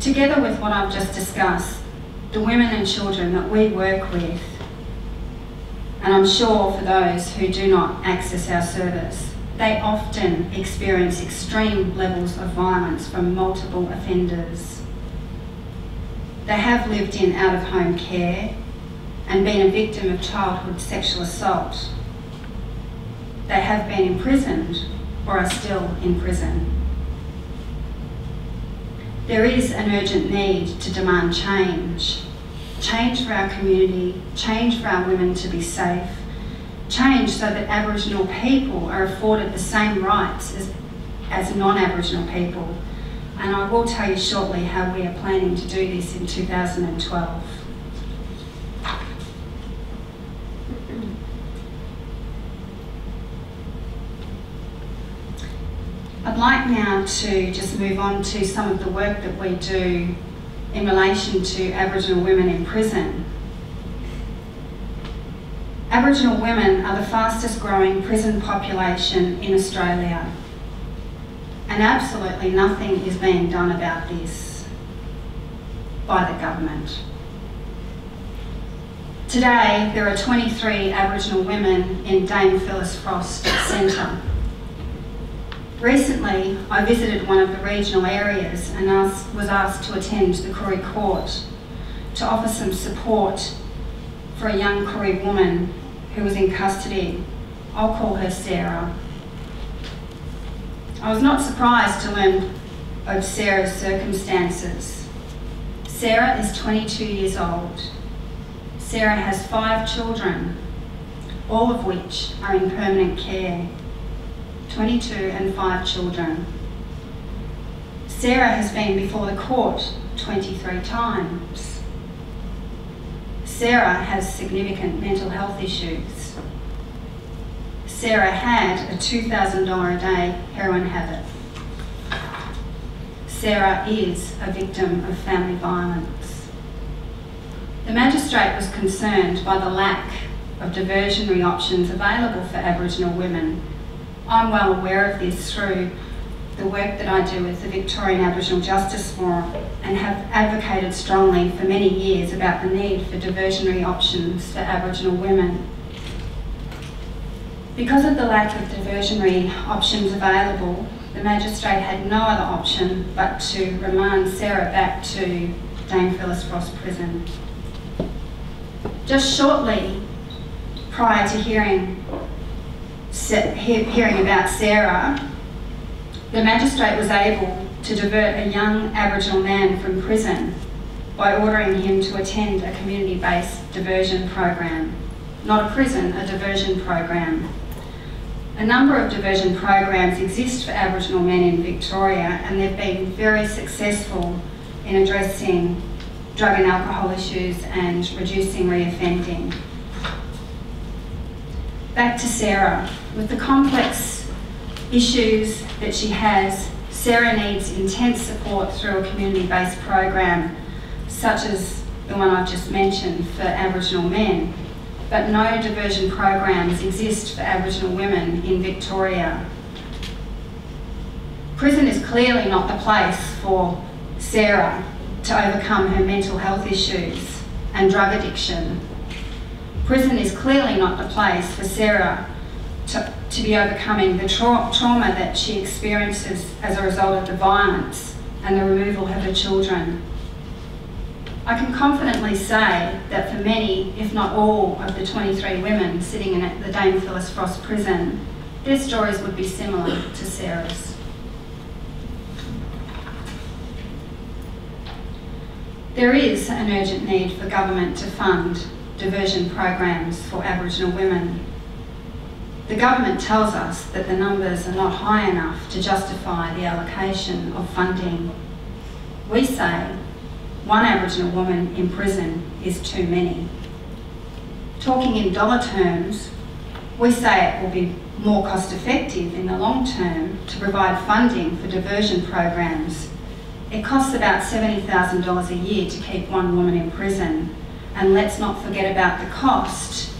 Together with what I've just discussed, the women and children that we work with, and I'm sure for those who do not access our service, they often experience extreme levels of violence from multiple offenders. They have lived in out-of-home care and been a victim of childhood sexual assault. They have been imprisoned or are still in prison. There is an urgent need to demand change. Change for our community, change for our women to be safe, change so that Aboriginal people are afforded the same rights as non-Aboriginal people. And I will tell you shortly how we are planning to do this in 2012. I'd like now to just move on to some of the work that we do in relation to Aboriginal women in prison. Aboriginal women are the fastest growing prison population in Australia, and absolutely nothing is being done about this by the government. Today, there are 23 Aboriginal women in Dame Phyllis Frost Centre. Recently, I visited one of the regional areas and was asked to attend the Koori Court to offer some support for a young Koori woman who was in custody. I'll call her Sarah. I was not surprised to learn of Sarah's circumstances. Sarah is 22 years old. Sarah has 5 children, all of which are in permanent care. 22 and 5 children. Sarah has been before the court 23 times. Sarah has significant mental health issues. Sarah had a $2,000 a day heroin habit. Sarah is a victim of family violence. The magistrate was concerned by the lack of diversionary options available for Aboriginal women. I'm well aware of this through the work that I do with the Victorian Aboriginal Justice Forum and have advocated strongly for many years about the need for diversionary options for Aboriginal women. Because of the lack of diversionary options available, the magistrate had no other option but to remand Sarah back to Dame Phyllis Frost Prison. Just shortly prior to hearing about Sarah, the magistrate was able to divert a young Aboriginal man from prison by ordering him to attend a community-based diversion program. Not a prison, a diversion program. A number of diversion programs exist for Aboriginal men in Victoria, and they've been very successful in addressing drug and alcohol issues and reducing reoffending. Back to Sarah. With the complex issues that she has, Sarah needs intense support through a community-based program, such as the one I've just mentioned for Aboriginal men, but no diversion programs exist for Aboriginal women in Victoria. Prison is clearly not the place for Sarah to overcome her mental health issues and drug addiction. Prison is clearly not the place for Sarah to be overcoming the trauma that she experiences as a result of the violence and the removal of her children. I can confidently say that for many, if not all, of the 23 women sitting in the Dame Phyllis Frost Prison, their stories would be similar to Sarah's. There is an urgent need for government to fund diversion programs for Aboriginal women. The government tells us that the numbers are not high enough to justify the allocation of funding. We say one Aboriginal woman in prison is too many. Talking in dollar terms, we say it will be more cost effective in the long term to provide funding for diversion programs. It costs about $70,000 a year to keep one woman in prison. And let's not forget about the costs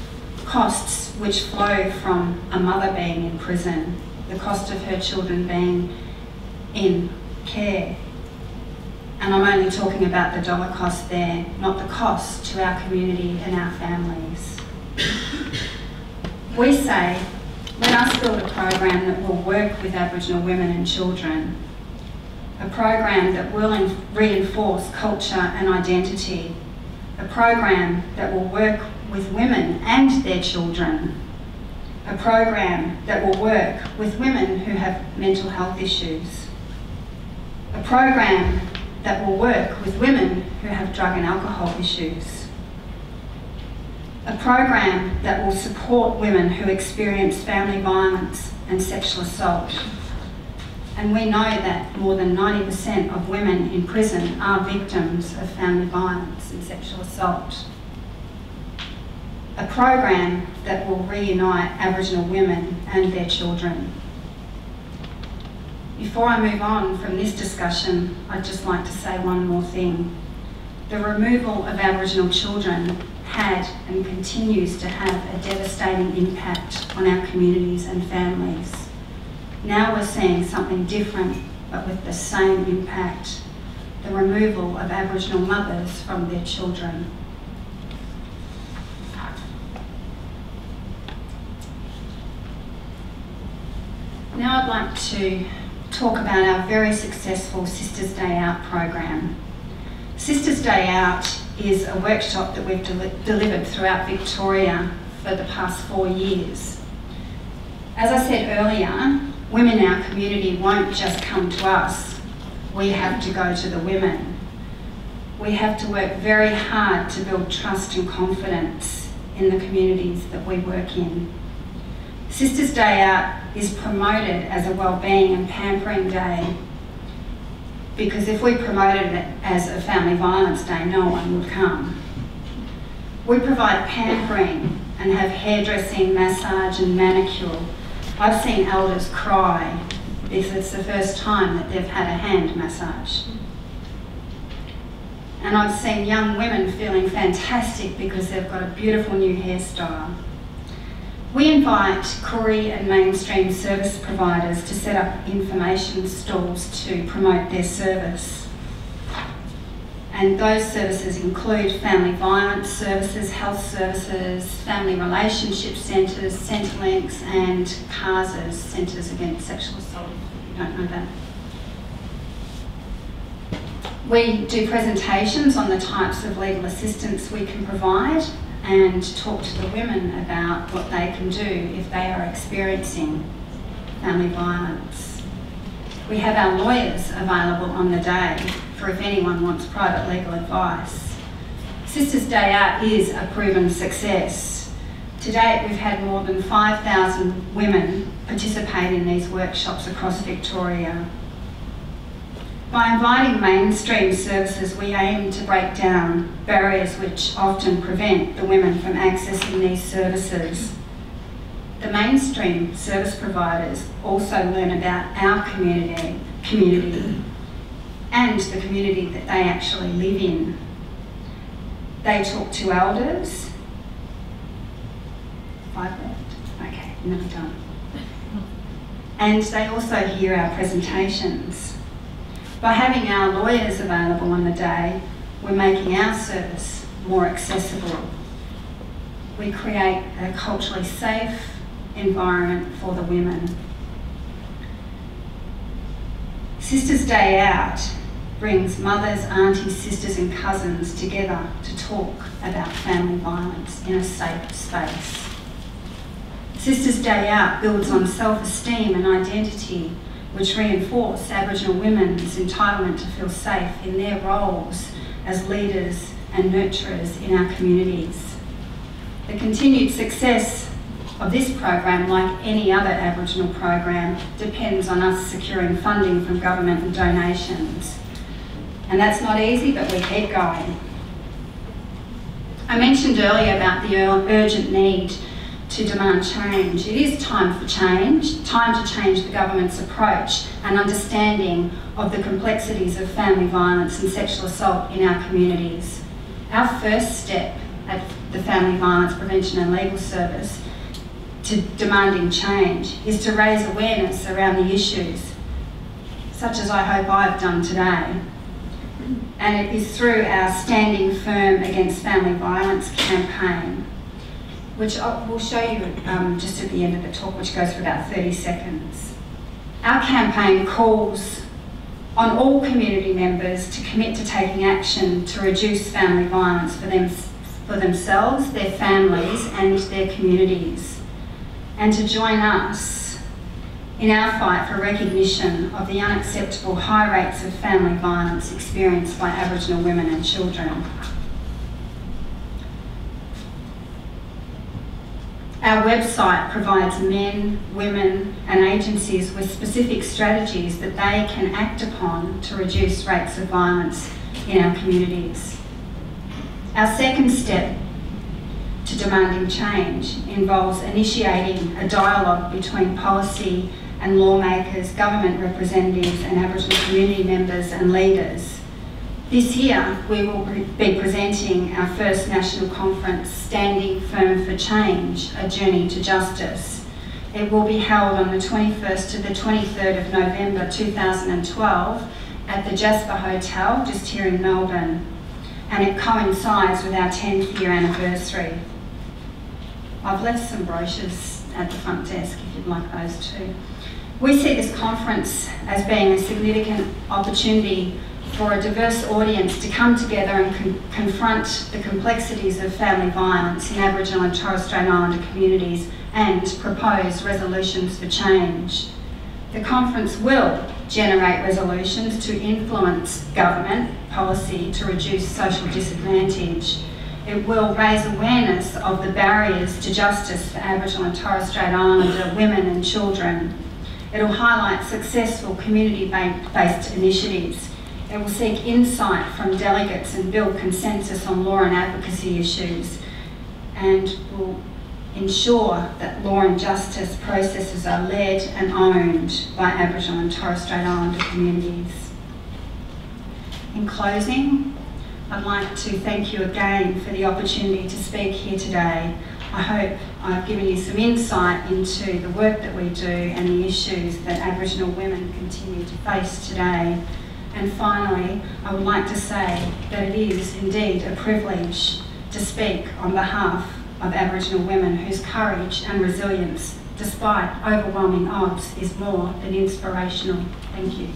which flow from a mother being in prison, the cost of her children being in care. And I'm only talking about the dollar cost there, not the cost to our community and our families. We say, let us build a program that will work with Aboriginal women and children, a program that will reinforce culture and identity, a program that will work with women and their children, a program that will work with women who have mental health issues, a program that will work with women who have drug and alcohol issues, a program that will support women who experience family violence and sexual assault. And we know that more than 90% of women in prison are victims of family violence and sexual assault. A program that will reunite Aboriginal women and their children. Before I move on from this discussion, I'd just like to say one more thing. The removal of Aboriginal children had and continues to have a devastating impact on our communities and families. Now we're seeing something different, but with the same impact: the removal of Aboriginal mothers from their children. Now I'd like to talk about our very successful Sisters Day Out program. Sisters Day Out is a workshop that we've delivered throughout Victoria for the past 4 years. As I said earlier, women in our community won't just come to us. We have to go to the women. We have to work very hard to build trust and confidence in the communities that we work in. Sisters Day Out is promoted as a wellbeing and pampering day, because if we promoted it as a family violence day, no one would come. We provide pampering and have hairdressing, massage and manicure. I've seen elders cry because it's the first time that they've had a hand massage. And I've seen young women feeling fantastic because they've got a beautiful new hairstyle. We invite Koori and mainstream service providers to set up information stalls to promote their service. And those services include family violence services, health services, family relationship centres, Centrelinks and CASAs, Centres Against Sexual Assault, if you don't know that. We do presentations on the types of legal assistance we can provide and talk to the women about what they can do if they are experiencing family violence. We have our lawyers available on the day for if anyone wants private legal advice. Sisters Day Out is a proven success. To date, we've had more than 5,000 women participate in these workshops across Victoria. By inviting mainstream services, we aim to break down barriers which often prevent the women from accessing these services. The mainstream service providers also learn about our community and the community that they actually live in. They talk to elders. 5 left? Okay, never done. And they also hear our presentations. By having our lawyers available on the day, we're making our service more accessible. We create a culturally safe environment for the women. Sisters Day Out brings mothers, aunties, sisters and cousins together to talk about family violence in a safe space. Sisters Day Out builds on self-esteem and identity, which reinforce Aboriginal women's entitlement to feel safe in their roles as leaders and nurturers in our communities. The continued success of this program, like any other Aboriginal program, depends on us securing funding from government and donations. And that's not easy, but we keep going. I mentioned earlier about the urgent need to demand change. It is time for change, time to change the government's approach and understanding of the complexities of family violence and sexual assault in our communities. Our first step at the Family Violence Prevention and Legal Service to demanding change is to raise awareness around the issues, such as I hope I've done today. and it is through our Standing Firm Against Family Violence campaign, which we'll show you just at the end of the talk, which goes for about 30 seconds. Our campaign calls on all community members to commit to taking action to reduce family violence for themselves, their families and their communities, and to join us in our fight for recognition of the unacceptable high rates of family violence experienced by Aboriginal women and children. Our website provides men, women and agencies with specific strategies that they can act upon to reduce rates of violence in our communities. Our second step to demanding change involves initiating a dialogue between policy and lawmakers, government representatives and Aboriginal community members and leaders. This year, we will be presenting our first national conference, Standing Firm for Change, A Journey to Justice. It will be held on the 21st to the 23rd of November 2012 at the Jasper Hotel, just here in Melbourne, and it coincides with our 10th year anniversary. I've left some brochures at the front desk if you'd like those too. We see this conference as being a significant opportunity for a diverse audience to come together and confront the complexities of family violence in Aboriginal and Torres Strait Islander communities and propose resolutions for change. The conference will generate resolutions to influence government policy to reduce social disadvantage. It will raise awareness of the barriers to justice for Aboriginal and Torres Strait Islander women and children. It will highlight successful community-based initiatives. It will seek insight from delegates and build consensus on law and advocacy issues, and will ensure that law and justice processes are led and owned by Aboriginal and Torres Strait Islander communities. In closing, I'd like to thank you again for the opportunity to speak here today. I hope I've given you some insight into the work that we do and the issues that Aboriginal women continue to face today. And finally, I would like to say that it is indeed a privilege to speak on behalf of Aboriginal women whose courage and resilience, despite overwhelming odds, is more than inspirational. Thank you.